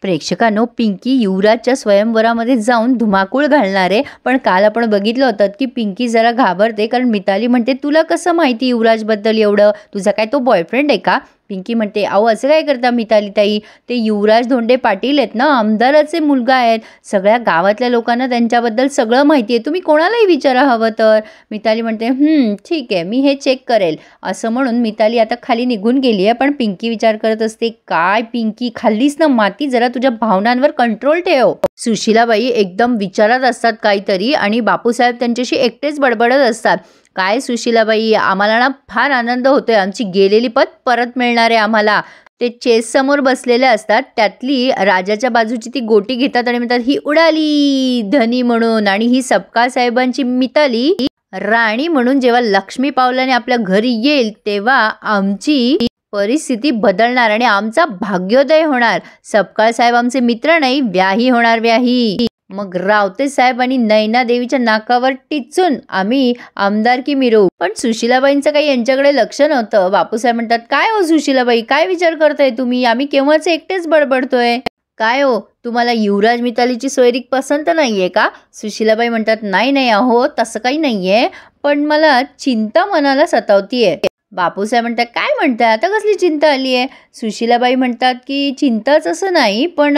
प्रेक्षकांनो, पिंकी युवराजच्या स्वयंवरामध्ये जाऊन धुमाकूळ घालणार आहे. पण काल आपण बघितलं होतं की पिंकी जरा घाबरते, कारण मिताली म्हणते तुला कसं माहिती युवराजबद्दल एवढं, तुझा काय तो बॉयफ्रेंड आहे का? पिंकी म्हणते अहो असं काय करता मिताली ताई, ते युवराज धोंडे पाटील आहेत ना, आमदाराचे मुलगा आहेत, सगळ्या गावातल्या लोकांना त्यांच्याबद्दल सगळं माहिती आहे, तुम्ही कोणालाही विचारा हवं तर. मिताली म्हणते ठीक आहे, मी हे चेक करेल. असं म्हणून मिताली आता खाली निघून गेली आहे. पण पिंकी विचार करत असते, काय पिंकी खाल्लीस ना माती, जरा तुझ्या भावनांवर कंट्रोल ठेव. सुशीलाबाई एकदम विचारात असतात काहीतरी, आणि बापूसाहेब त्यांच्याशी एकटेच बडबडत असतात. काय सुशीलाबाई, आम्हाला ना फार आनंद होतोय, आमची गेलेली पत परत मिळणार आहे आम्हाला. ते चेस समोर बसलेले असतात, त्यातली राजाच्या बाजूची ती गोटी घेतात आणि म्हणतात ही उडाली धनी म्हणून, आणि ही सपकाळ साहेबांची मिताली राणी म्हणून जेव्हा लक्ष्मी पावलाने आपल्या घरी येईल तेव्हा आमची परिस्थिती बदलणार आणि आमचा भाग्योदय होणार. सपकाळ साहेब आमचे मित्र नाही, व्याही होणार व्याही. मग रावते साहेब आणि नैना देवीच्या नाकावर टिचून आम्ही आमदारकी मिरवू. पण सुशीलाबाईंचं काही यांच्याकडे लक्ष नव्हतं. बापूसाहेब म्हणतात काय हो सुशीलाबाई, काय विचार करताय तुम्ही, आम्ही केव्हाच एकटेच बडबडतोय. काय हो, तुम्हाला युवराज मितालीची सोयरीक पसंत नाहीये का? सुशीलाबाई म्हणतात नाही नाही अहो तसं काही नाहीये, पण मला चिंता मनाला सतावतीये. बापूसाहेब म्हणतात काय म्हणताय, आता कसली चिंता आली आहे? सुशीलाबाई म्हणतात की चिंताच असं नाही, पण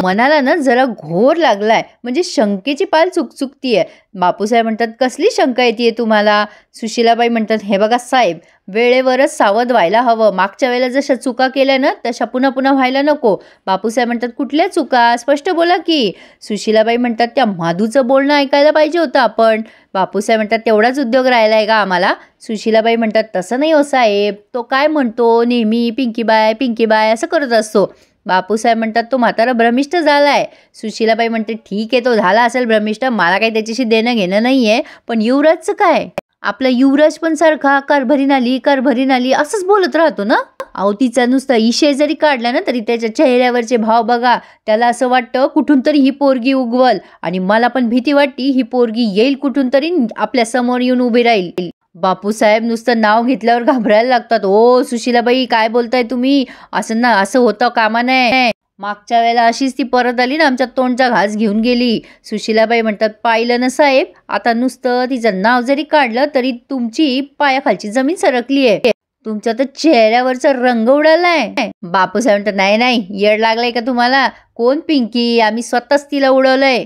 मनाला ना जरा घोर लागलाय, म्हणजे शंकेची पाल चुकचुकतीये. बापूसाहेब म्हणतात कसली शंका येते तुम्हाला? सुशीलाबाई म्हणतात हे बघा साहेब, वेळेवरच सावध व्हायला हवं, मागच्या वेळेला जशा चुका केल्या ना तशा पुन्हा पुन्हा व्हायला नको. बापूसाहेब म्हणतात कुठल्या चुका, स्पष्ट बोला की. सुशीलाबाई म्हणतात त्या माधूचं बोलणं ऐकायला पाहिजे होतं आपण. बापूसाहेब म्हणतात तेवढाच उद्योग राहिलाय का आम्हाला? सुशीलाबाई म्हणतात तसं नाही हो साहेब, तो काय म्हणतो नेहमी पिंकीबाय असं करत असतो. बापूसाहेब म्हणतात तो म्हातारा भ्रमिष्ट झालाय. सुशीलाबाई म्हणते ठीक आहे, तो झाला असेल भ्रमिष्ट, मला काही त्याच्याशी देणं घेणं नाहीये, पण युवराजचं काय? आपला युवराज पण सारखा कारभरीन आली असंच बोलत राहतो ना. अहो तिचा नुसता इशे जरी काढला ना तरी त्याच्या चेहऱ्यावरचे भाव बघा, त्याला असं वाटतं कुठून तरी ही पोरगी उगवल, आणि मला पण भीती वाटती ही पोरगी येईल कुठून तरी आपल्या समोर येऊन उभी राहील. बापूसाहेब नुसतं नाव घेतल्यावर घाबरायला लागतात. ओ सुशीलाबाई काय बोलताय तुम्ही, असं होतं कामा नये. मागच्या वेळेला अशीच ती परत आली ना, आमच्या तोंडचा घास घेऊन गेली. सुशीलाबाई म्हणतात पाहिलं ना साहेब, आता नुसतं तिचं नाव जरी काढलं तरी तुमची पायाखालची जमीन सरकली आहे, तुमच्या तर चेहऱ्यावरचा रंग उडालाय. बापूसाहेब म्हणतात नाही नाही, येड लागलाय का तुम्हाला? कोण पिंकी, आम्ही स्वतःच तिला उडवलंय,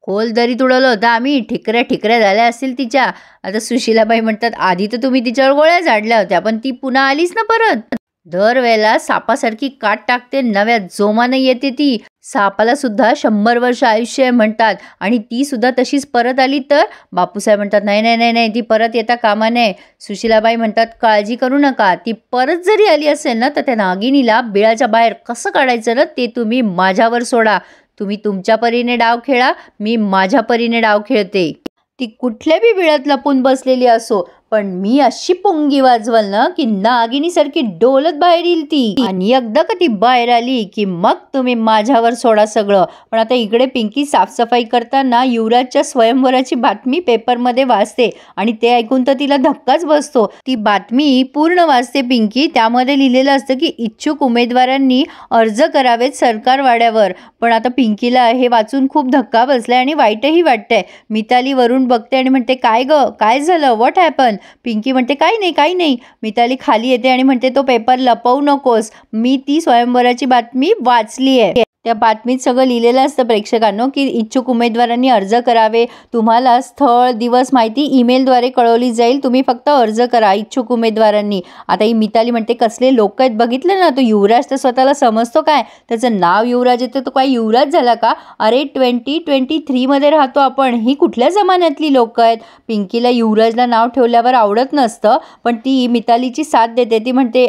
खोल दरीत उडवलं होतं आम्ही, ठिकऱ्या झाल्या असतील तिच्या. आता सुशीलाबाई म्हणतात आधी तर तुम्ही तिच्यावर गोळ्या झाडल्या होत्या, पण ती पुन्हा आलीच ना परत. दरवेळेला सापासारखी काट टाकते, नव्या जोमाने येते ती. सापाला सुद्धा 100 वर्ष आयुष्य आहे म्हणतात, आणि ती सुद्धा तशीच परत आली तर? बापूसाहेब म्हणतात नाही ती परत येता कामा नये. सुशीलाबाई म्हणतात काळजी करू नका, ती परत जरी आली असेल ना तर त्या नागिनीला बिळाच्या बाहेर कसं काढायचं ना ते तुम्ही माझ्यावर सोडा. तुम्ही तुमच्या परीने डाव खेळा, मी माझ्या परीने डाव खेळते. ती कुठल्या बी बिळात लपून बसलेली असो, पण मी अशी पोंगी वाजवल ना की नागिनीसारखी डोलत बाहेर येईल ती, आणि एकदा का ती बाहेर आली की मग तुम्ही माझ्यावर सोडा सगळं. पण आता इकडे पिंकी साफसफाई करताना युवराजच्या स्वयंवराची बातमी पेपरमध्ये वाचते, आणि ते ऐकून तर तिला धक्काच बसतो. ती बातमी पूर्ण वाचते पिंकी, त्यामध्ये लिहिलेलं असतं की इच्छुक उमेदवारांनी अर्ज करावेत सरकार वाड्यावर. पण आता पिंकीला हे वाचून खूप धक्का बसलाय आणि वाईटही वाटतंय. मिताली वरून बघते आणि म्हणते काय ग, काय झालं, व्हॉट हॅपन? पिंकी म्हणते काही नाही. मिताली खाली येते आणि म्हणते तो पेपर लपवू नकोस, मी ती स्वयंवराची बातमी वाचली आहे. त्या बातमीत सगळं लिहिलेलं असतं प्रेक्षकांनो की इच्छुक उमेदवारांनी अर्ज करावे, तुम्हाला स्थळ दिवस माहिती ईमेलद्वारे कळवली जाईल, तुम्ही फक्त अर्ज करा इच्छुक उमेदवारांनी. आता ही मिताली म्हणते कसले लोक आहेत बघितलं ना, तो युवराज तर स्वतःला समजतो काय, त्याचं नाव युवराज येतं, तो काय युवराज झाला का? अरे 2023 मध्ये राहतो आपण, ही कुठल्या जमान्यातली लोक आहेत? पिंकीला युवराजला नाव ठेवल्यावर आवडत नसतं, पण ती मितालीची साथ देते. ती म्हणते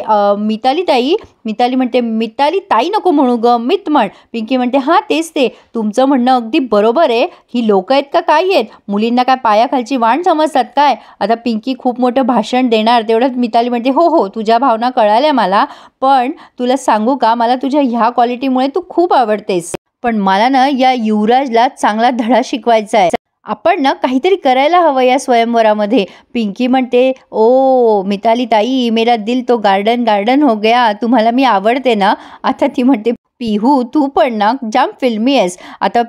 मिताली ताई नको म्हणू ग, मित म्हण. पिंकी म्हणते हां तेच ते, तुमचं म्हणणं अगदी बरोबर आहे, ही लोक आहेत का काय आहेत, मुलींना काय पायाखालची वाण समजतात काय? आता पिंकी खूप मोठं भाषण देणार, तेवढ्यात मिताली म्हणते हो तुझ्या भावना कळाल्या मला, पण तुला सांगू का, मला तुझ्या ह्या क्वालिटीमुळे तू खूप आवडतेस, पण मला ना या युवराजला चांगला धडा शिकवायचा आहे, आपण ना काहीतरी करायला हवं या स्वयंवरामध्ये. पिंकी म्हणते ओ मिताली ताई, मेरा दिल तो गार्डन हो गया, तुम्हाला मी आवडते ना? आता ती म्हणते पिहू तू पण ना जाम फिल्मी आहेस. आता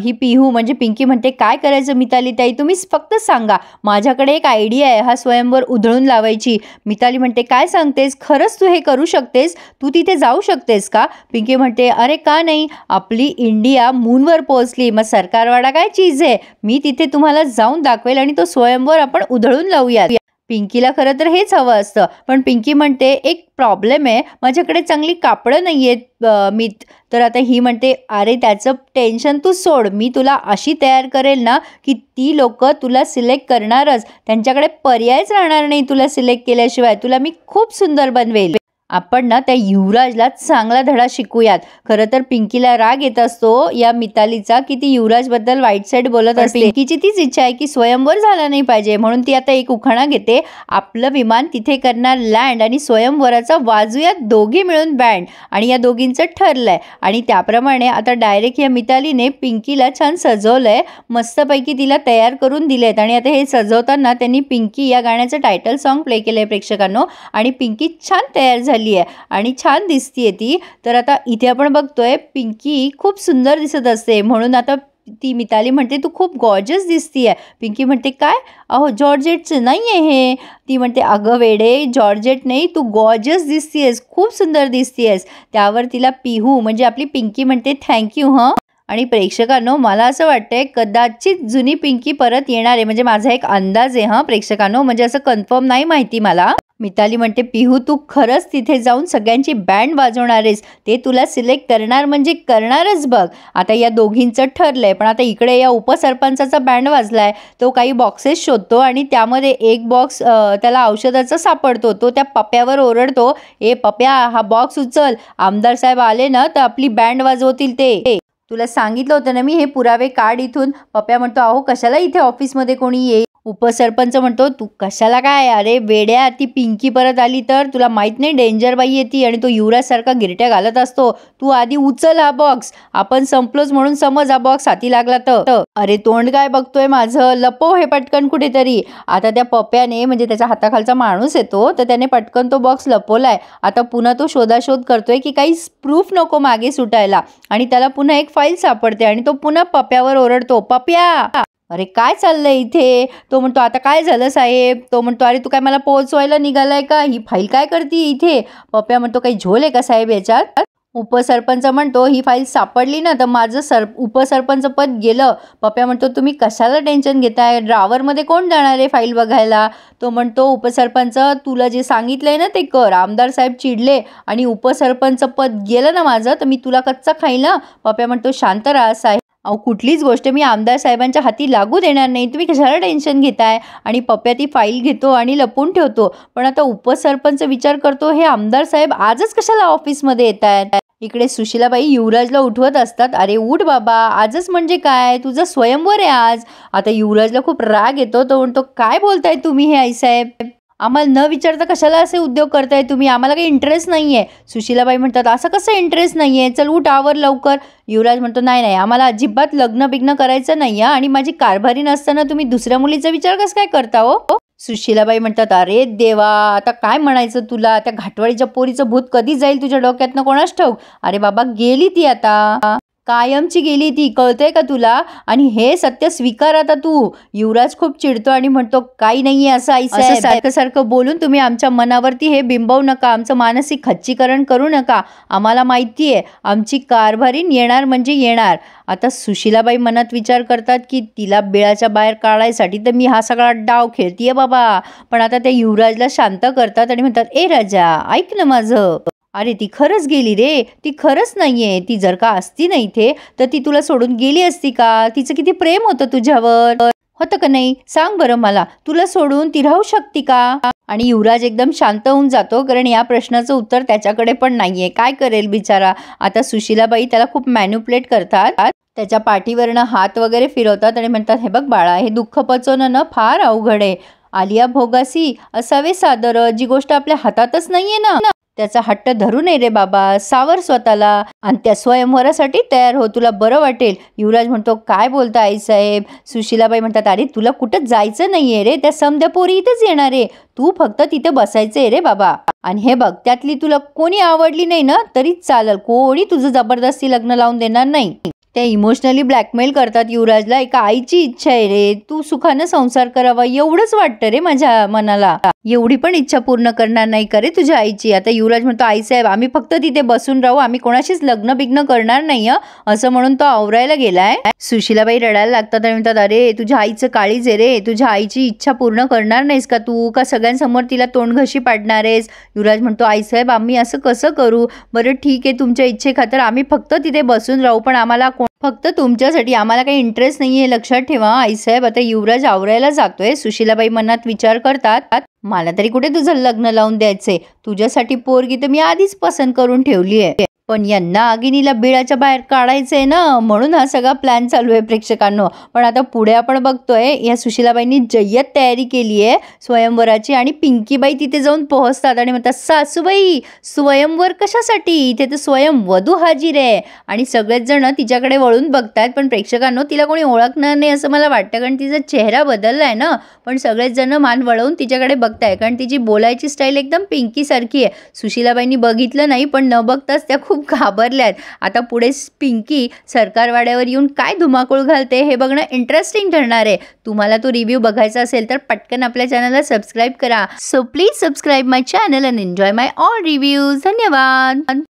ही पिहू म्हणजे पिंकी म्हणते, काय करायचं मिताली ताई, तुम्हीच फक्त सांगा. माझ्याकडे एक आयडिया आहे हा स्वयंवर उधळून लावायची. मिताली म्हणते, काय सांगतेस, खरंच तू हे करू शकतेस, तू तिथे जाऊ शकतेस का? पिंकी म्हणते, अरे का नाही, आपली इंडिया मूनवर पोहोचली, मग सरकारवाडा काय चीज आहे, मी तिथे तुम्हाला जाऊन दाखवेल आणि तो स्वयंवर आपण उधळून लावूयात. पिंकीला खरं तर हेच हवं असतं, पण पिंकी म्हणते एक प्रॉब्लेम आहे, माझ्याकडे चांगली कापडं नाही आहेत मीत. तर आता ही म्हणते, अरे त्याचं टेन्शन तू सोड, मी तुला अशी तयार करेल ना की ती लोक तुला सिलेक्ट करणारच, त्यांच्याकडे पर्यायच राहणार नाही तुला सिलेक्ट केल्याशिवाय. तुला मी खूप सुंदर बनवेल. आपण ना त्या युवराजला चांगला धडा शिकूयात. खरं तर पिंकीला राग येत असतो या मितालीचा की ती युवराजबद्दल वाईट साईड बोलत असते. पिंकीची तीच इच्छा आहे की स्वयंवर झाला नाही पाहिजे, म्हणून ती आता एक उखाणा घेते, आपलं विमान तिथे करणार लँड आणि स्वयंवराचा वाजूयात दोघी मिळून बँड. आणि या दोघींचं ठरलंय आणि त्याप्रमाणे आता डायरेक्ट या मितालीने पिंकीला छान सजवलंय, मस्तपैकी तिला तयार करून दिलेत. आणि आता हे सजवताना त्यांनी पिंकी या गाण्याचं टायटल सॉन्ग प्ले केलंय प्रेक्षकांनो, आणि पिंकी छान तयार झाली आहे आणि छान दिसतीये ती. तर आता इथे आपण बघतोय पिंकी खूप सुंदर दिसत असते, म्हणून आता ती मिताली म्हणते, तू खूप गॉर्जस दिसतीये. पिंकी म्हणते, काय, अहो जॉर्जेटचं नाही आहे हे. ती म्हणते, अगं वेडे, जॉर्जेट नाही, तू गॉर्जस दिसतीयेस, खूप सुंदर दिसतीयेस. त्यावर तिला पिहू म्हणजे आपली पिंकी म्हणते, थँक्यू हं. आणि प्रेक्षकांनो, मला असं वाटतंय कदाचित जुनी पिंकी परत येणार आहे, म्हणजे माझा एक अंदाज आहे हां प्रेक्षकांनो, म्हणजे असं कन्फर्म नाही माहिती मला. मिताली म्हणते, पिहू तू खरंच तिथे जाऊन सगळ्यांची बँड वाजवणार आहेस, ते तुला सिलेक्ट करणार म्हणजे करणारच बघ. आता या दोघींचं ठरलंय, पण आता इकडे या उपसरपंचाचा बँड वाजलाय, तो काही बॉक्सेस शोधतो आणि त्यामध्ये एक बॉक्स त्याला औषधाचा सापडतो. तो त्या पप्यावर ओरडतो, ए पप्या, हा बॉक्स उचल, आमदार साहेब आले ना तर आपली बँड वाजवतील ते. तुला सांगितलं होतं ना मी, हे पुरावे काढ इथून. पप्या म्हणतो, अहो कशाला इथे ऑफिसमध्ये कोणी येईल. उपसरपंच म्हणतो, तू कशाला काय, अरे वेड्या, ती पिंकी परत आली तर तुला माहित नाही, डेंजर बाई येते आणि तो युवराज सारखा गिरट्या घालत असतो. तू आधी उचल हा बॉक्स, आपण संपलोच म्हणून समज, हा बॉक्स हाती लागला तर. अरे तोंड काय बघतोय माझं, लपव हे पटकन कुठेतरी. आता त्या पप्याने म्हणजे त्याच्या हाताखालचा माणूस येतो, तर त्याने पटकन तो बॉक्स लपवलाय. आता पुन्हा तो शोधाशोध करतोय की काही प्रूफ नको मागे सुटायला, आणि त्याला पुन्हा एक फाईल सापडते आणि तो पुन्हा पप्यावर ओरडतो, पप्या, अरे काय चाललंय इथे. तो म्हणतो, आता काय झालं साहेब. तो म्हणतो, अरे तू काय मला पोहोचवायला निघालाय का, ही फाईल काय करते इथे. पप्या म्हणतो, काही झोल आहे का साहेब याच्यात. उपसरपंच म्हणतो, ही फाईल सापडली ना तर माझं उपसरपंच पद गेलं. पप्या म्हणतो, तुम्ही कशाला टेन्शन घेताय, ड्रावरमध्ये कोण जाणार आहे फाईल बघायला. तो म्हणतो, उपसरपंच तुला जे सांगितलंय ना ते कर, आमदार साहेब चिडले आणि उपसरपंच पद गेलं ना माझं, तर मी तुला कच्चा खाईल ना. पप्या म्हणतो, शांत राहा साहेब, अहो कुठलीच गोष्ट मी आमदार साहेबांच्या हाती लागू देणार नाही, तुम्ही कशाला टेन्शन घेताय. आणि पप्या ती फाईल घेतो आणि लपून ठेवतो. पण आता उपसरपंच विचार करतो, हे आमदार साहेब आजच कशाला ऑफिसमध्ये येत आहेत. इकडे सुशीलाबाई युवराजला उठवत असतात, अरे उठ बाबा, आजच म्हणजे काय, तुझं स्वयंवर आहे आज. आता युवराजला खूप राग येतो. तो म्हणतो, काय बोलताय तुम्ही हे आईसाहेब, आम्हाला न विचारता कशाला असे उद्योग करताय तुम्ही, आम्हाला काही इंटरेस्ट नाही आहे. सुशीलाबाई म्हणतात, असं कसं इंटरेस्ट नाही आहे, चल उठ आवर लवकर. युवराज म्हणतो, नाही नाही, आम्हाला अजिबात लग्न बिग्न करायचं नाही आहे, आणि माझी कारभारी नसताना तुम्ही दुसऱ्या मुलीचा विचार कसं काय करता हो. सुशीलाबाई म्हणतात, अरे देवा, आता काय म्हणायचं तुला, त्या घाटवाळीच्या पोरीचं भूत कधी जाईल तुझ्या डोक्यातनं कोणास ठाऊक. अरे बाबा, गेली ती आता, कायमची गेली ती, कळतंय का तुला, आणि हे सत्य स्वीकार आता तू. युवराज खूप चिडतो आणि म्हणतो, काही नाहीये असं आईसाहेब, सारखं सारखं बोलून तुम्ही आमच्या मनावरती हे बिंबवू नका, आमचं मानसिक खच्चीकरण करू नका. आम्हाला माहिती आहे आमची कारभारी येणार म्हणजे येणार. आता सुशीलाबाई मनात विचार करतात की तिला बिळाच्या बाहेर काढायसाठी तर मी हा सगळा डाव खेळतीये बाबा. पण आता त्या युवराजला शांत करतात आणि म्हणतात, ए राजा ऐक ना माझं, अरे ती खरंच गेली रे, ती खरंच नाहीये, ती जर का असती ना इथे तर ती तुला सोडून गेली असती का, तिचं किती प्रेम होतं तुझ्यावर, होतं का नाही, सांग बरं मला, तुला सोडून ती राहू शकते का. आणि युवराज एकदम शांत होऊन जातो, कारण या प्रश्नाचं उत्तर त्याच्याकडे पण नाहीये, काय करेल बिचारा. आता सुशीलाबाई त्याला खूप मॅन्युप्लेट करतात, त्याच्या पाठीवरनं हात वगैरे फिरवतात आणि म्हणतात, हे बघ बाळा, हे दुःख पचवणं ना फार अवघड आहे, आलिया भोगासी असावे सादर, जी गोष्ट आपल्या हातातच नाहीये ना त्याचा हट्ट धरू नये रे बाबा, सावर स्वतःला आणि त्या स्वयंवरासाठी तयार हो, तुला बरं वाटेल. युवराज म्हणतो काय बोलता आईसाहेब. सुशीलाबाई म्हणतात अरे तुला कुठं जायचं नाहीये रे, त्या समध्या पोरी इथेच येणार आहे, तू फक्त तिथे बसायचंय रे बाबा. आणि हे बघ त्यातली तुला कोणी आवडली नाही ना तरी चालेल, कोणी तुझं जबरदस्ती लग्न लावून देणार नाही. ते इमोशनली ब्लॅकमेल करतात युवराजला. एका आईची इच्छा आहे रे, तू सुखानं संसार करावा एवढंच वाटतं रे माझ्या मनाला, एवढी पण इच्छा पूर्ण करणार नाही का रे तुझ्या आईची. आता युवराज म्हणतो आईसाहेब आम्ही फक्त तिथे बसून राहू, आम्ही कोणाशीच लग्न बिग्न करणार नाही असं म्हणून तो आवरायला गेलाय. सुशीलाबाई रडायला लागतात आणि म्हणतात अरे तुझ्या आईचं काळीज आहे रे, तुझ्या आईची इच्छा पूर्ण करणार नाहीस का तू, का सगळ्यांसमोर तिला तोंडघशी पाडणार आहेस. युवराज म्हणतो आईसाहेब आम्ही असं कसं करू, बरं ठीक आहे तुमच्या इच्छेखातर आम्ही फक्त तिथे बसून राहू, पण आम्हाला फक्त तुमच्यासाठी आम्हाला काही इंटरेस्ट नाही आहे लक्षात ठेवा. आईसाहेब आता युवराज आवरायला जातोय. सुशीलाबाई मनात विचार करतात मला तरी कुठे तुझं लग्न लावून द्यायचंय, तुझ्यासाठी पोरगी तर मी आधीच पसंत करून ठेवली आहे, पण यांना आगिनीला बिळाच्या बाहेर काढायचंय ना, म्हणून हा सगळा प्लॅन चालू आहे प्रेक्षकांनो. पण आता पुढे आपण बघतोय या सुशीलाबाईंनी जय्यत तयारी केली आहे स्वयंवराची आणि पिंकीबाई तिथे जाऊन पोहोचतात आणि म्हणतात सासूबाई स्वयंवर कशासाठी, इथे तर स्वयंवधू हाजीर आहे. आणि सगळेच जण तिच्याकडे वळून बघतात, पण प्रेक्षकांनो तिला कोणी ओळखणार नाही असं मला वाटतं, कारण तिचा चेहरा बदललाय ना. पण सगळेच जण मान वळवून तिच्याकडे बघताय, कारण तिची बोलायची स्टाईल एकदम पिंकी सारखी आहे. सुशीलाबाईंनी बघितलं नाही, पण न बघताच त्या खूप घाबरल्यात. आता पुढे पिंकी सरकारवाड्यावर येऊन काय धुमाकूळ घालते हे बघणं इंटरेस्टिंग ठरणार आहे. तुम्हाला तो रिव्ह्यू बघायचा असेल तर पटकन आपल्या चॅनलला सबस्क्राईब करा. So please subscribe my channel and enjoy my all reviews. धन्यवाद.